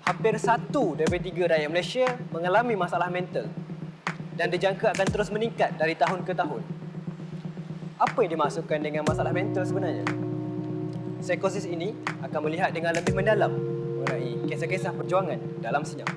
hampir 1 daripada 3 rakyat Malaysia mengalami masalah mental dan dijangka akan terus meningkat dari tahun ke tahun. Apa yang dimaksudkan dengan masalah mental sebenarnya? Psikosis ini akan melihat dengan lebih mendalam mengenai kisah-kisah perjuangan dalam senyap.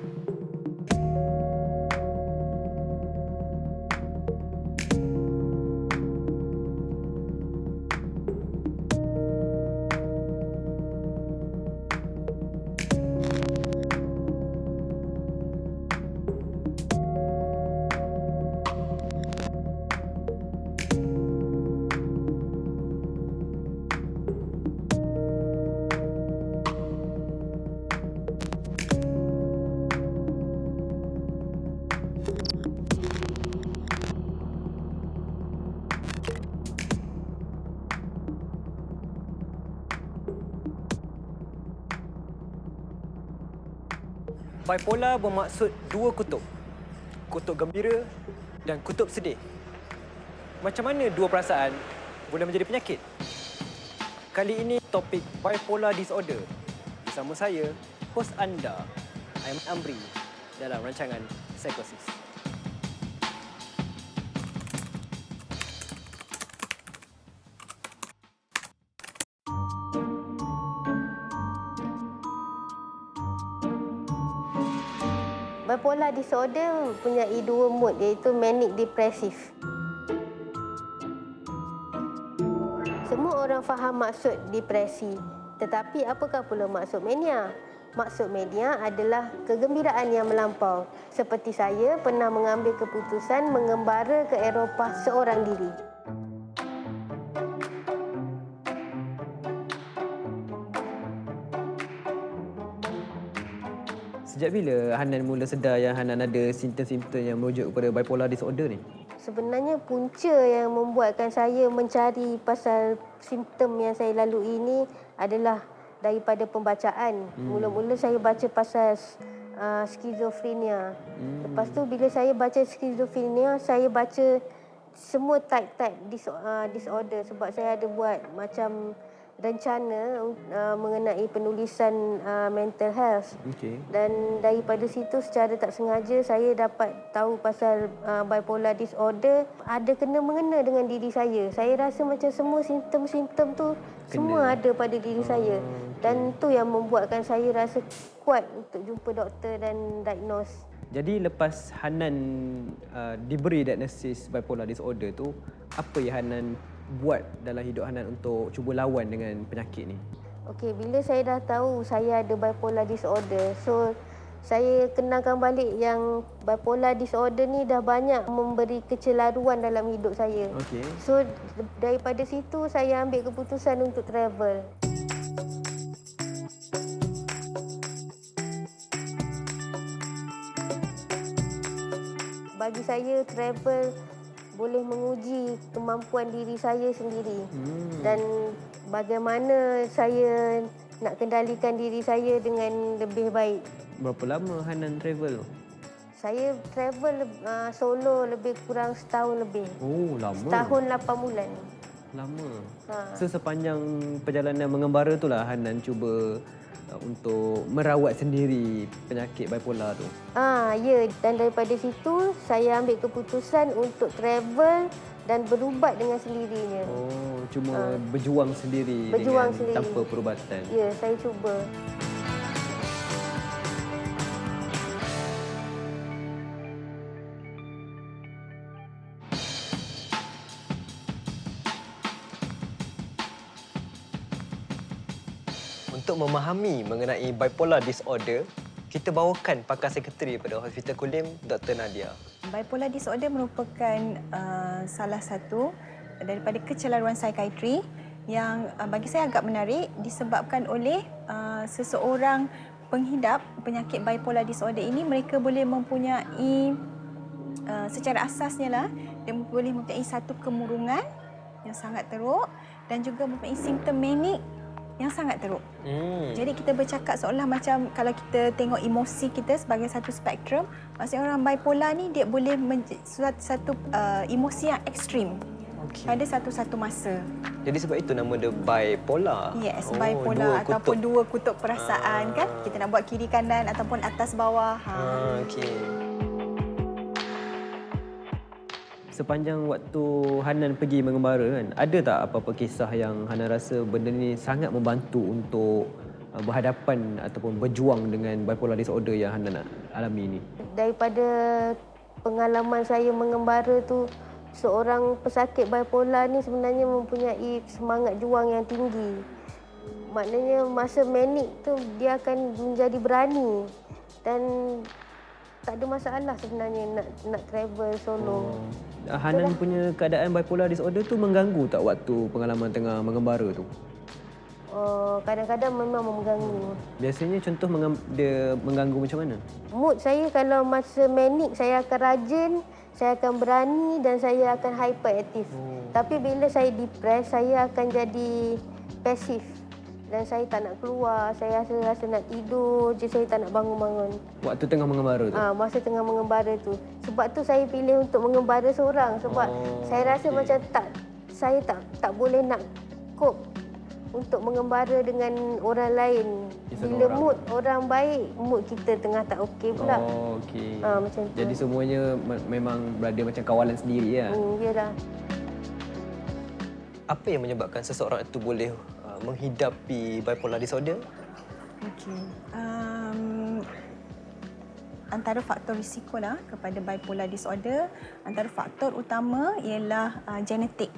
Bipolar bermaksud 2 kutub. Kutub gembira dan kutub sedih. Macam mana 2 perasaan boleh menjadi penyakit? Kali ini topik bipolar disorder. Bersama saya, hos anda, Aiman Amri dalam rancangan Psikosis. Bipolar disorder mempunyai 2 mood, iaitu manic depresif. Semua orang faham maksud depresi, tetapi apakah pula maksud mania? Maksud mania adalah kegembiraan yang melampau. Seperti saya pernah mengambil keputusan mengembara ke Eropah seorang diri. Sejak bila Hanan mula sedar yang Hanan ada simptom-simptom yang merujuk kepada bipolar disorder ni? Sebenarnya punca yang membuatkan saya mencari pasal simptom yang saya lalui ini adalah daripada pembacaan. Mula-mula saya baca pasal skizofrenia. Lepas tu bila saya baca skizofrenia, saya baca semua type-type disorder sebab saya ada buat macam rencana mengenai penulisan mental health. Okey. Dan daripada situ secara tak sengaja saya dapat tahu pasal bipolar disorder ada kena-mengena dengan diri saya. Saya rasa macam semua simptom-simptom tu semua ada pada diri saya. Dan tu yang membuatkan saya rasa kuat untuk jumpa doktor dan diagnose. Jadi lepas Hanan diberi diagnosis bipolar disorder tu, apa yang Hanan buat dalam hidup Hanan untuk cuba lawan dengan penyakit ni? Okey, bila saya dah tahu saya ada bipolar disorder, so saya kenalkan balik yang bipolar disorder ni dah banyak memberi kecelaruan dalam hidup saya. Okey. So daripada situ saya ambil keputusan untuk travel. Bagi saya travel boleh menguji kemampuan diri saya sendiri dan bagaimana saya nak kendalikan diri saya dengan lebih baik. Berapa lama Hanan travel? Saya travel solo lebih kurang setahun lebih. Oh, lama. Setahun 8 bulan. Lama. So sepanjang perjalanan mengembara itulah Hanan cuba untuk merawat sendiri penyakit bipolar tu. Ya, dan daripada situ saya ambil keputusan untuk travel dan berubat dengan sendirinya. Oh, cuma berjuang sendiri tanpa perubatan. Ya, saya cuba. Untuk memahami mengenai bipolar disorder, kita bawakan pakar sekretari pada Hospital Kulim, Dr. Nadia. Bipolar disorder merupakan salah satu daripada kecelaruan psikiatri yang bagi saya agak menarik disebabkan oleh seseorang penghidap penyakit bipolar disorder ini. Mereka boleh mempunyai secara asasnya lah, dia boleh mempunyai satu kemurungan yang sangat teruk dan juga mempunyai simptom manik yang sangat teruk. Jadi kita bercakap seolah macam kalau kita tengok emosi kita sebagai satu spektrum, maksudnya orang bipolar ni dia boleh satu emosi yang ekstrim. pada satu-satu masa. Jadi sebab itu nama dia bipolar. Yes, dua bipolar kutub. ataupun dua kutub perasaan kan. Kita nak buat kiri kanan ataupun atas bawah. Okey. Sepanjang waktu Hanan pergi mengembara kan, ada tak apa-apa kisah yang Hanan rasa benda ni sangat membantu untuk berhadapan ataupun berjuang dengan bipolar disorder yang Hanan alami ni? Daripada pengalaman saya mengembara tu, seorang pesakit bipolar ni sebenarnya mempunyai semangat juang yang tinggi. Maknanya masa manik tu dia akan menjadi berani dan tak ada masalah sebenarnya nak travel solo. Hanan punya keadaan bipolar disorder tu mengganggu tak waktu pengalaman tengah mengembara tu? Kadang-kadang memang mengganggu. Biasanya contoh dia mengganggu macam mana? Mood saya kalau masa manik saya akan rajin, saya akan berani dan saya akan hyperaktif. Tapi bila saya depres, saya akan jadi pasif. Dan saya tak nak keluar, saya rasa nak tidur je, saya tak nak bangun-bangun. Waktu tengah mengembara tu? Masa tengah mengembara tu. Sebab tu saya pilih untuk mengembara seorang. Sebab saya rasa macam saya tak boleh nak cope untuk mengembara dengan orang lain. Bila mood orang baik, mood kita tengah tak okey pula. Okey. Macam tu. Jadi semuanya memang berada macam kawalan sendiri lah. Yalah. Apa yang menyebabkan seseorang itu boleh menghidapi bipolar disorder? Okey. Antara faktor risiko lah kepada bipolar disorder, antara faktor utama ialah genetik.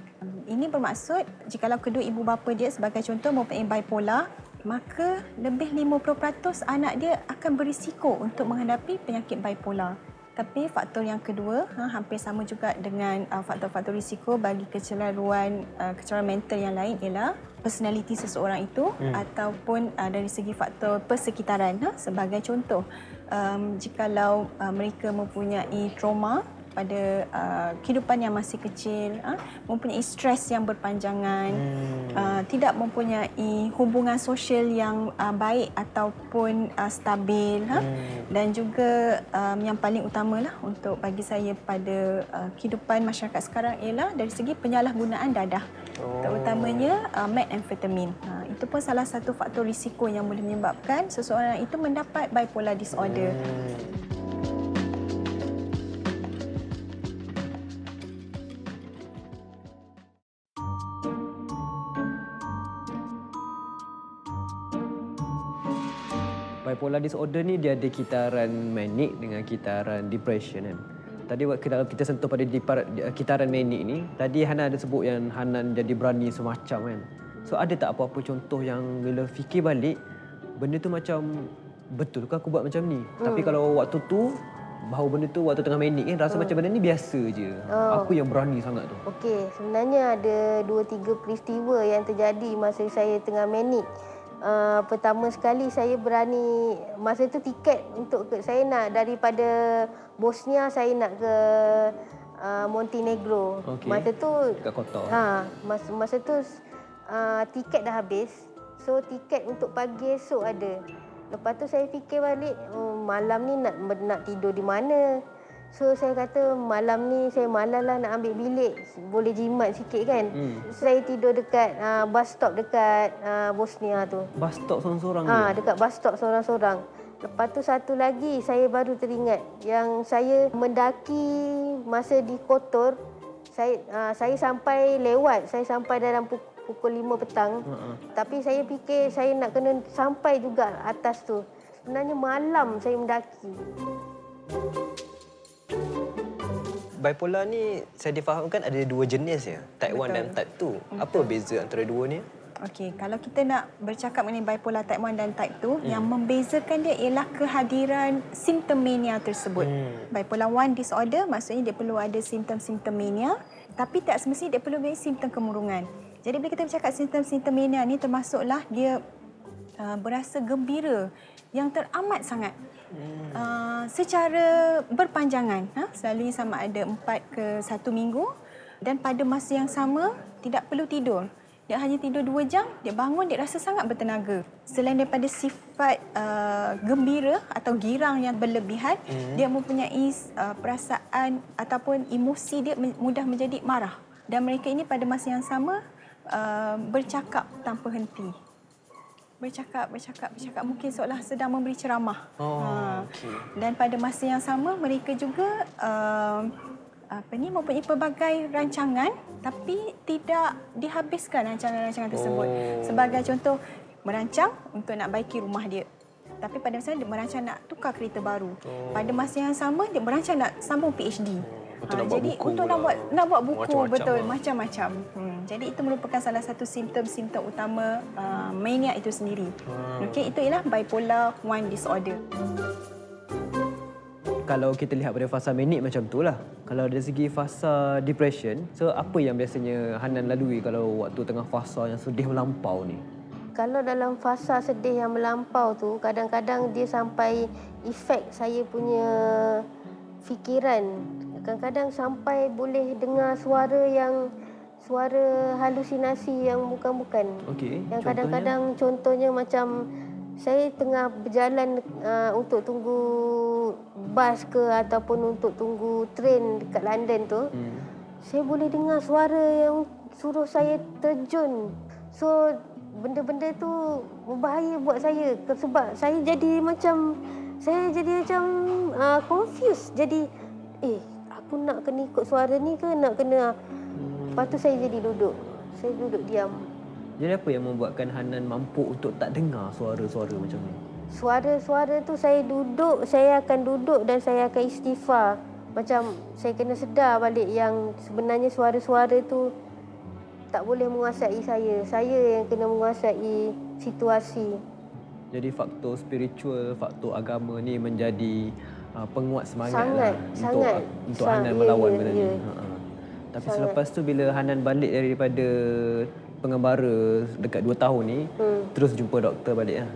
Ini bermaksud jikalau kedua ibu bapa dia sebagai contoh mempunyai bipolar, maka lebih 50% anak dia akan berisiko untuk menghadapi penyakit bipolar. Tapi faktor yang kedua hampir sama juga dengan faktor-faktor risiko bagi kecelaruan mental yang lain ialah personaliti seseorang itu ataupun dari segi faktor persekitaran. Sebagai contoh, jikalau mereka mempunyai trauma pada kehidupan yang masih kecil, mempunyai stres yang berpanjangan, tidak mempunyai hubungan sosial yang baik ataupun stabil, dan juga yang paling utamalah untuk bagi saya pada kehidupan masyarakat sekarang ialah dari segi penyalahgunaan dadah, terutamanya methamphetamine. Itu pun salah satu faktor risiko yang boleh menyebabkan seseorang itu mendapat bipolar disorder. Bipolar disorder ni dia ada kitaran manic dengan kitaran depression kan. Tadi kalau kita sentuh pada kitaran manic ni, tadi Hanan ada sebut yang Hanan jadi berani semacam kan. So ada tak apa-apa contoh yang bila fikir balik, benda tu macam betul ke aku buat macam ni? Tapi kalau waktu tu, bahawa benda tu waktu tengah manic kan, rasa macam benda ni biasa je. Apa yang berani sangat tu? Okey, sebenarnya ada 2-3 peristiwa yang terjadi masa saya tengah manic. Pertama sekali saya berani, masa tu tiket untuk saya nak daripada Bosnia saya nak ke Montenegro. Okey. Masa tu Dekat Kotor. masa tu tiket dah habis. So tiket untuk pagi esok ada. Lepas tu saya fikir balik, malam ni nak tidur di mana? So saya kata malam ni saya malaslah nak ambil bilik, boleh jimat sikit kan. Saya tidur dekat bus stop dekat Bosnia tu. Bus stop seorang-seorang Dekat bus stop seorang-seorang. Lepas tu satu lagi saya baru teringat yang saya mendaki masa di Kotor. Saya sampai lewat, saya sampai dalam pukul 5 petang. Tapi saya fikir saya nak kena sampai juga atas tu. Sebenarnya malam saya mendaki. Bipolar ni saya difahamkan ada dua jenis ya, type 1 dan type 2. Apa beza antara dua ni? Okey, kalau kita nak bercakap mengenai bipolar type 1 dan type 2, yang membezakan dia ialah kehadiran simptom mania tersebut. Bipolar 1 disorder maksudnya dia perlu ada simptom-simptom mania, tapi tak semestinya dia perlu ada simptom kemurungan. Jadi bila kita bercakap simptom-simptom mania ni termasuklah dia berasa gembira yang teramat sangat. Secara berpanjangan, selalunya sama ada 4 ke 1 minggu, dan pada masa yang sama tidak perlu tidur. Dia hanya tidur 2 jam, dia bangun, dia rasa sangat bertenaga. Selain daripada sifat gembira atau girang yang berlebihan, dia mempunyai perasaan ataupun emosi dia mudah menjadi marah. dan mereka ini pada masa yang sama bercakap tanpa henti. Bercakap. Mungkin seolah sedang memberi ceramah. Okey. Dan pada masa yang sama mereka juga mempunyai pelbagai rancangan tapi tidak dihabiskan rancangan-rancangan tersebut. Sebagai contoh, merancang untuk nak baiki rumah dia. Tapi pada masa dia merancang nak tukar kereta baru. Pada masa yang sama dia merancang nak sambung PhD. Untuk nak buat jadi buku untuk lah. nak buat buku, Macam-macam betul, lah. macam-macam. Jadi itu merupakan salah satu simptom-simptom utama mania itu sendiri. Okey, itu ialah bipolar 1 disorder. Kalau kita lihat pada fasa manik macam tu lah. Kalau dari segi fasa depression, so apa yang biasanya Hanan lalui kalau waktu tengah fasa yang sedih melampau ni? Kalau dalam fasa sedih yang melampau tu, kadang-kadang dia sampai efek saya punya fikiran. Kadang-kadang sampai boleh dengar suara halusinasi yang bukan-bukan. Okey. Yang kadang-kadang contohnya macam saya tengah berjalan untuk tunggu bas ke ataupun untuk tunggu train dekat London tu. Saya boleh dengar suara yang suruh saya terjun. So benda-benda tu berbahaya buat saya sebab saya jadi macam confused. Jadi aku nak kena ikut suara ni ke nak kena. Lepas tu saya jadi duduk. Saya duduk diam. Jadi apa yang membuatkan Hanan mampu untuk tak dengar suara-suara macam ni? Suara-suara tu saya akan duduk dan saya akan istighfar. Macam saya kena sedar balik yang sebenarnya suara-suara tu tak boleh menguasai saya. Saya yang kena menguasai situasi. Jadi faktor spiritual, faktor agama ni menjadi penguat semangat Sangat, lah sangat. untuk Hanan melawan benda ni. ya. Tapi Sangat. selepas tu bila Hanan balik daripada pengembara dekat 2 tahun ni, terus jumpa doktor balik lah.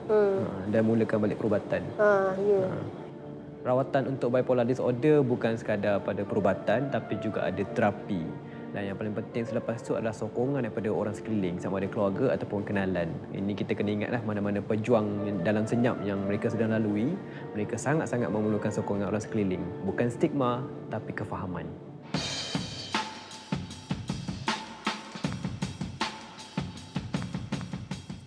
Dan mulakan balik perubatan. Ya. Rawatan untuk bipolar disorder bukan sekadar pada perubatan tapi juga ada terapi. Dan yang paling penting selepas tu adalah sokongan daripada orang sekeliling, sama ada keluarga ataupun kenalan. Ini kita kena ingatlah mana-mana pejuang dalam senyap yang mereka sedang lalui, mereka sangat-sangat memerlukan sokongan orang sekeliling. Bukan stigma tapi kefahaman.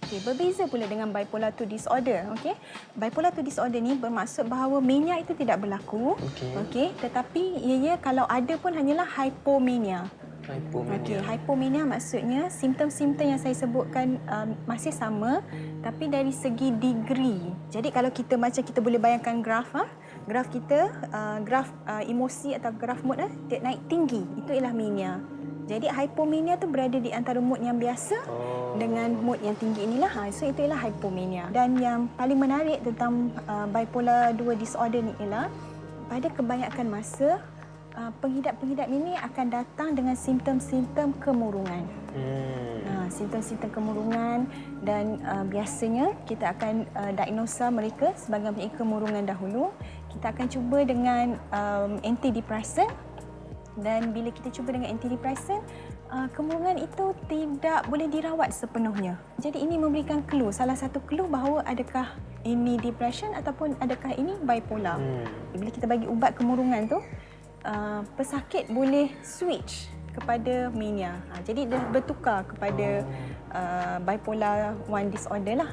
Okey, berbeza pula dengan bipolar 2 disorder. Okey, bipolar 2 disorder ni bermaksud bahawa mania itu tidak berlaku. Okey, tetapi ia kalau ada pun hanyalah hypomania. Okey, hypomania maksudnya simptom-simptom yang saya sebutkan masih sama tapi dari segi degree. Jadi kalau kita boleh bayangkan graf graf kita, graf emosi atau graf mood dia naik tinggi. Itu ialah mania. Jadi hypomania tu berada di antara mood yang biasa dengan mood yang tinggi inilah. So itu ialah hypomania. Dan yang paling menarik tentang bipolar 2 disorder ni ialah pada kebanyakan masa penghidap-penghidap ini akan datang dengan simptom-simptom kemurungan. Simptom-simptom kemurungan dan biasanya kita akan diagnosa mereka sebagai mempunyai kemurungan dahulu. Kita akan cuba dengan antidepresan. Dan bila kita cuba dengan antidepresan, kemurungan itu tidak boleh dirawat sepenuhnya. Jadi ini memberikan clue, salah satu clue bahawa adakah ini depression ataupun adakah ini bipolar. Bila kita bagi ubat kemurungan tu, pesakit boleh switch kepada mania. Jadi dia bertukar kepada bipolar 1 disorder lah.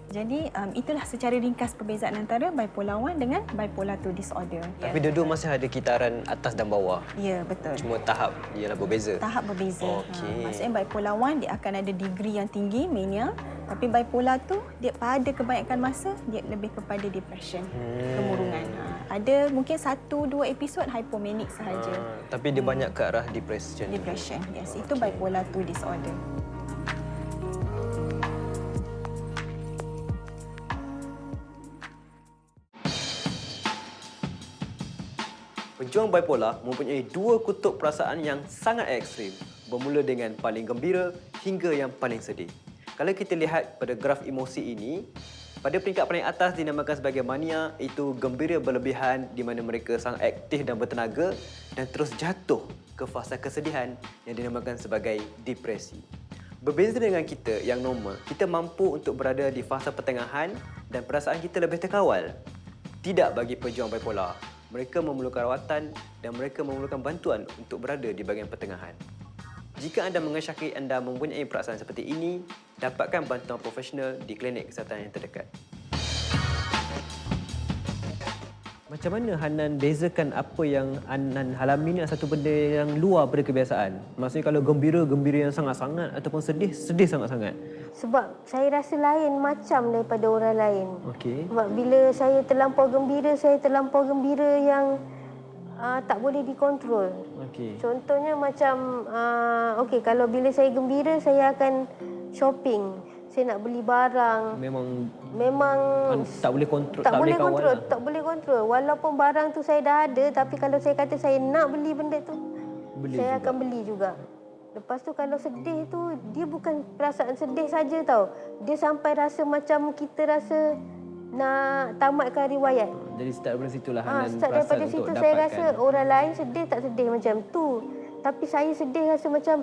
Jadi itulah secara ringkas perbezaan antara bipolar 1 dengan bipolar 2 disorder. Tapi dua-dua masih ada kitaran atas dan bawah. Ya, betul. Cuma tahap ialah berbeza. Tahap berbeza. Okey. Maksudnya bipolar 1 dia akan ada degree yang tinggi, mania. Tapi bipolar tu dia pada kebanyakan masa dia lebih kepada depression, kemurungan. Ada mungkin 1-2 episod hypomanic sahaja. Tapi dia banyak ke arah depression. Depression, yes. Itu bipolar 2 disorder. Pejuang bipolar mempunyai dua kutub perasaan yang sangat ekstrim, bermula dengan paling gembira hingga yang paling sedih. Kalau kita lihat pada graf emosi ini, pada peringkat paling atas dinamakan sebagai mania, itu gembira berlebihan di mana mereka sangat aktif dan bertenaga, dan terus jatuh ke fasa kesedihan yang dinamakan sebagai depresi. Berbeza dengan kita yang normal, kita mampu untuk berada di fasa pertengahan dan perasaan kita lebih terkawal. Tidak bagi pejuang bipolar. Mereka memerlukan rawatan dan mereka memerlukan bantuan untuk berada di bahagian pertengahan. Jika anda mengesyaki anda mempunyai perasaan seperti ini, dapatkan bantuan profesional di klinik kesihatan yang terdekat. Macam mana Hanan bezakan apa yang Hanan alami ni satu benda yang luar daripada kebiasaan? Maksudnya kalau gembira, gembira yang sangat-sangat ataupun sedih, sedih sangat-sangat. Sebab saya rasa lain macam daripada orang lain. Okey. Sebab bila saya terlampau gembira yang tak boleh dikontrol. Okey. Contohnya macam, okey, kalau bila saya gembira, saya akan shopping. Saya nak beli barang. Memang tak boleh kontrol, tak boleh kawal kontrol, lah. tak boleh kontrol. Walaupun barang tu saya dah ada, tapi kalau saya kata saya nak beli benda tu, saya akan beli juga. Lepas tu kalau sedih tu, dia bukan perasaan sedih saja tau. Dia sampai rasa macam kita rasa nak tamatkan riwayat. Jadi start daripada situlah Hanan Start daripada perasan situ untuk saya dapatkan. rasa orang lain sedih tak sedih macam tu. Tapi saya sedih rasa macam,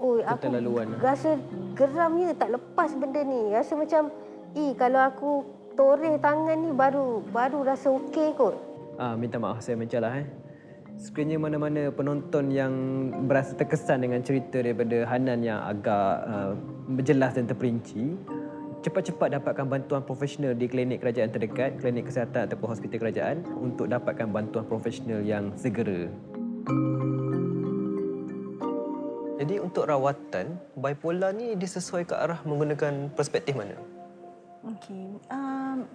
aku Keterlaluan. rasa geramnya tak lepas benda ni. Rasa macam, kalau aku toreh tangan ni baru rasa okey kot. Minta maaf saya mencalah. Sekiranya mana-mana penonton yang berasa terkesan dengan cerita daripada Hanan yang agak jelas dan terperinci, cepat-cepat dapatkan bantuan profesional di klinik kerajaan terdekat, klinik kesihatan ataupun hospital kerajaan untuk dapatkan bantuan profesional yang segera. Jadi untuk rawatan, bipolar ni disesuai ke arah menggunakan perspektif mana? Okey,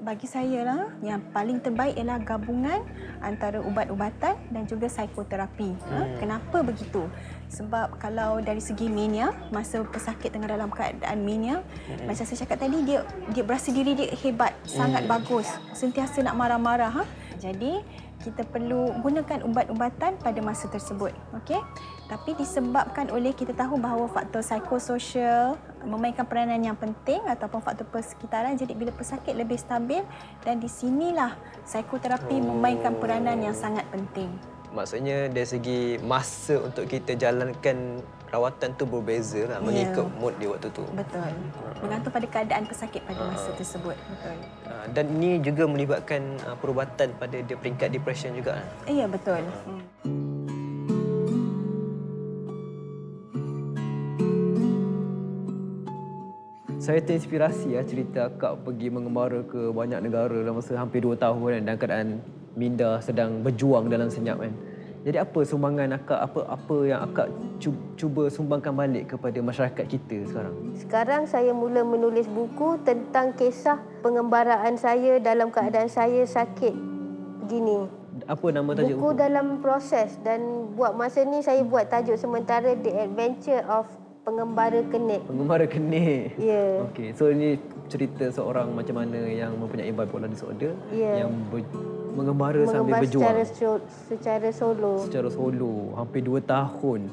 bagi saya lah yang paling terbaik ialah gabungan antara ubat-ubatan dan juga psikoterapi. Kenapa begitu? Sebab kalau dari segi mania, masa pesakit tengah dalam keadaan mania, macam saya cakap tadi, dia berasa diri dia hebat, sangat bagus, sentiasa nak marah-marah. Jadi kita perlu gunakan ubat-ubatan pada masa tersebut. Okey? Tapi disebabkan oleh kita tahu bahawa faktor psikososial memainkan peranan yang penting ataupun faktor persekitaran, jadi bila pesakit lebih stabil, dan di sinilah psikoterapi memainkan peranan yang sangat penting. Maksudnya dari segi masa untuk kita jalankan rawatan tu berbeza lah, mengikut mood di waktu tu. Betul. Bergantung pada keadaan pesakit pada masa tersebut. Betul. Dan ini juga melibatkan perubatan pada peringkat depression juga. Ya, betul. Saya terinspirasi cerita akak pergi mengembara ke banyak negara dalam masa hampir 2 tahun kan, dalam keadaan minda sedang berjuang dalam senyap kan. Jadi apa sumbangan akak, apa yang akak cuba sumbangkan balik kepada masyarakat kita sekarang? Sekarang saya mula menulis buku tentang kisah pengembaraan saya dalam keadaan saya sakit begini. Apa nama tajuk buku? Dalam proses, dan buat masa ni saya buat tajuk sementara The Adventure of Pengembara Kenik. Pengembara Kenik. Ya. Okey, so ini cerita seorang macam mana yang mempunyai bipolar disorder yang mengembara sambil berjuang secara solo. Secara solo hampir 2 tahun.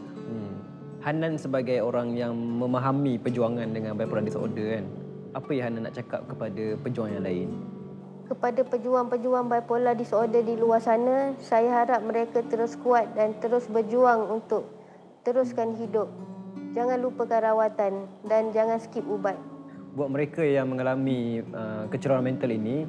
Hanan sebagai orang yang memahami perjuangan dengan bipolar disorder kan, apa yang Hanan nak cakap kepada pejuang yang lain? Kepada pejuang-pejuang bipolar disorder di luar sana, saya harap mereka terus kuat dan terus berjuang untuk teruskan hidup. Jangan lupakan rawatan dan jangan skip ubat. Buat mereka yang mengalami kecerobohan mental ini,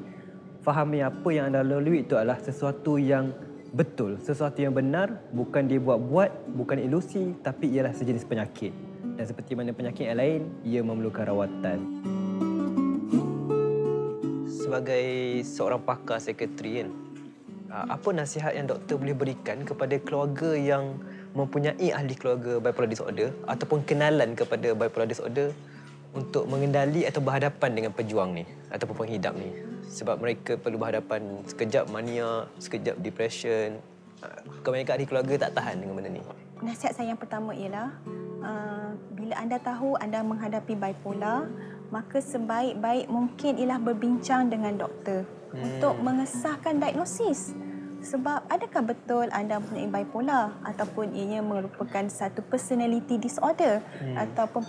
fahami apa yang anda lalui itu adalah sesuatu yang betul, sesuatu yang benar, bukan dibuat-buat, bukan ilusi, tapi ialah sejenis penyakit. Dan seperti mana penyakit yang lain, ia memerlukan rawatan. Sebagai seorang pakar psikiatri kan, apa nasihat yang doktor boleh berikan kepada keluarga yang mempunyai ahli keluarga bipolar disorder ataupun kenalan kepada bipolar disorder untuk mengendali atau berhadapan dengan pejuang ni ataupun penghidap ni? Sebab mereka perlu berhadapan sekejap mania, sekejap depression. Kebanyakan ahli keluarga tak tahan dengan benda ni. Nasihat saya yang pertama ialah bila anda tahu anda menghadapi bipolar, maka sebaik-baik mungkin ialah berbincang dengan doktor untuk mengesahkan diagnosis. Sebab adakah betul anda mempunyai bipolar ataupun ianya merupakan satu personality disorder ataupun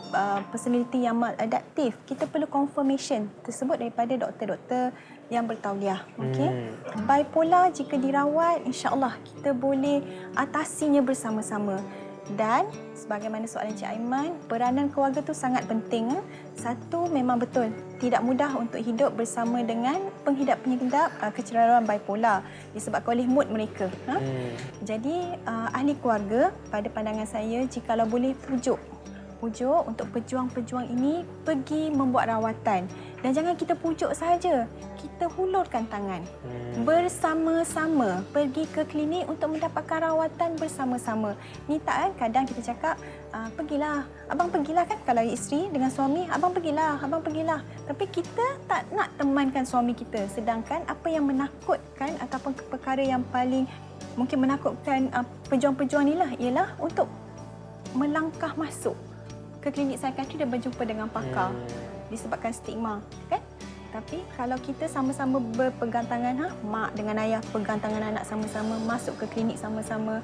personality yang maladaptif. Kita perlu confirmation tersebut daripada doktor-doktor yang bertauliah. Okey. Bipolar jika dirawat, insya-Allah kita boleh atasinya bersama-sama. Dan sebagaimana soalan Cik Aiman, peranan keluarga tu sangat penting. Satu, memang betul tidak mudah untuk hidup bersama dengan penghidap-penghidap kecederaan bipolar disebabkan oleh mood mereka. Jadi ahli keluarga pada pandangan saya jikalau boleh terujuk pujuk untuk pejuang-pejuang ini pergi membuat rawatan. Dan jangan kita pujuk saja, kita hulurkan tangan. Bersama-sama pergi ke klinik untuk mendapatkan rawatan bersama-sama. Ni tak kan, kadang kita cakap, pergilah, abang pergilah kan kalau isteri dengan suami, abang pergilah. Tapi kita tak nak temankan suami kita. Sedangkan apa yang menakutkan ataupun perkara yang paling mungkin menakutkan pejuang-pejuang inilah ialah untuk melangkah masuk ke klinik psikiatri dan berjumpa dengan pakar disebabkan stigma, kan? Tapi kalau kita sama-sama berpegang tangan, mak dengan ayah pegang tangan anak sama-sama, masuk ke klinik sama-sama,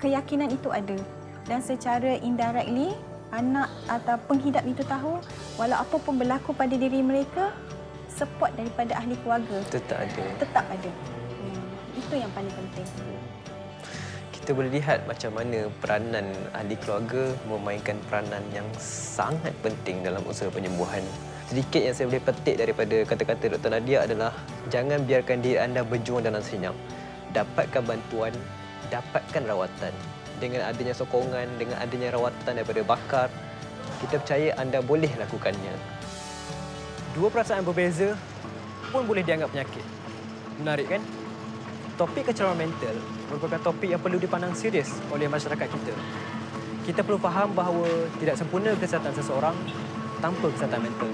keyakinan itu ada. Dan secara indirectly, anak atau penghidap itu tahu walau apa pun berlaku pada diri mereka, support daripada ahli keluarga tetap ada. Itu yang paling penting. Kita boleh lihat macam mana peranan ahli keluarga memainkan peranan yang sangat penting dalam usaha penyembuhan. Sedikit yang saya boleh petik daripada kata-kata Dr. Nadia adalah jangan biarkan diri anda berjuang dalam senyap. Dapatkan bantuan, dapatkan rawatan. Dengan adanya sokongan, dengan adanya rawatan daripada bakar, kita percaya anda boleh lakukannya. Dua perasaan berbeza pun boleh dianggap penyakit. Menarik kan? Topik kecemasan mental merupakan topik yang perlu dipandang serius oleh masyarakat kita. Kita perlu faham bahawa tidak sempurna kesihatan seseorang tanpa kesihatan mental.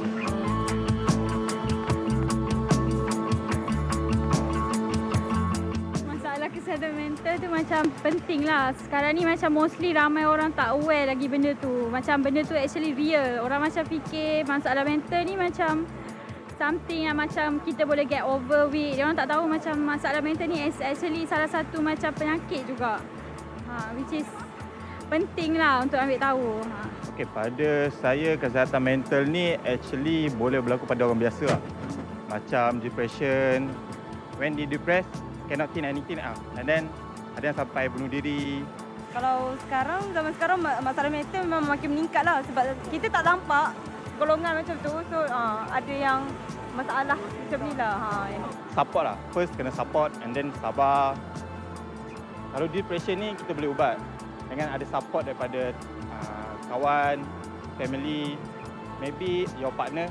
Masalah kesihatan mental tu macam penting lah. Sekarang ni macam mostly ramai orang tak aware lagi benda tu. Macam benda tu actually real. Orang macam fikir masalah mental ni macam something yang macam kita boleh get over with. Dia orang tak tahu macam masalah mental ni actually salah satu macam penyakit juga. Which is penting lah untuk ambil tahu. Okey, pada saya kesihatan mental ni actually boleh berlaku pada orang biasa lah. Macam depression, when they depressed, cannot think anything and then ada yang sampai bunuh diri. Kalau zaman sekarang masalah mental memang makin meningkat lah sebab kita tak nampak golongan macam tu. So ada yang masalah macam ni lah. Support lah. First kena support and then sabar. Kalau depression ni kita boleh ubat dengan ada support daripada kawan, family, maybe your partner